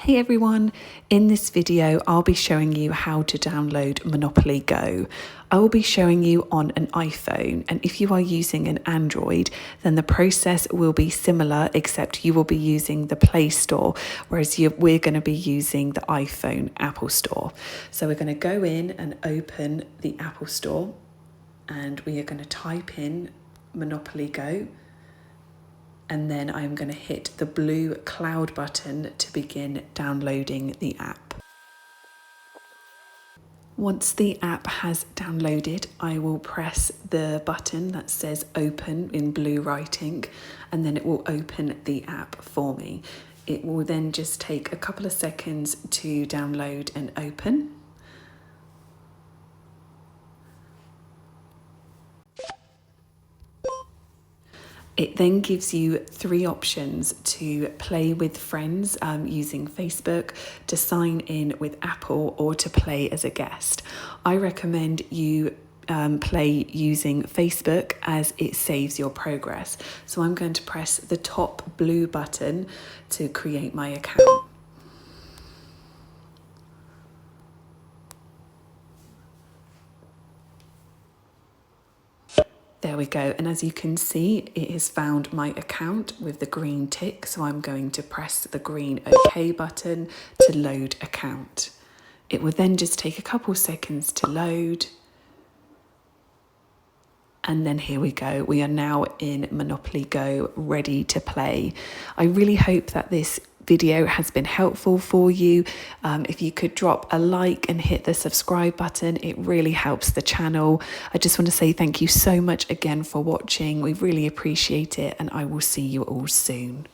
Hey everyone, in this video I'll be showing you how to download Monopoly Go. I will be showing you on an iPhone, and if you are using an Android then the process will be similar, except you will be using the Play Store, whereas we're going to be using the iPhone Apple Store. So we're going to go in and open the Apple Store and we are going to type in Monopoly Go. And then I'm going to hit the blue cloud button to begin downloading the app. Once the app has downloaded, I will press the button that says open in blue writing, and then it will open the app for me. It will then just take a couple of seconds to download and open. It then gives you three options to play with friends using Facebook, to sign in with Apple, or to play as a guest. I recommend you play using Facebook as it saves your progress. So I'm going to press the top blue button to create my account. There we go, and as you can see, it has found my account with the green tick, so I'm going to press the green OK button to load account. It will then just take a couple seconds to load. And then here we go, we are now in Monopoly Go, ready to play. I really hope that this video has been helpful for you. If you could drop a like and hit the subscribe button, it really helps the channel. I just want to say thank you so much again for watching. We really appreciate it, and I will see you all soon.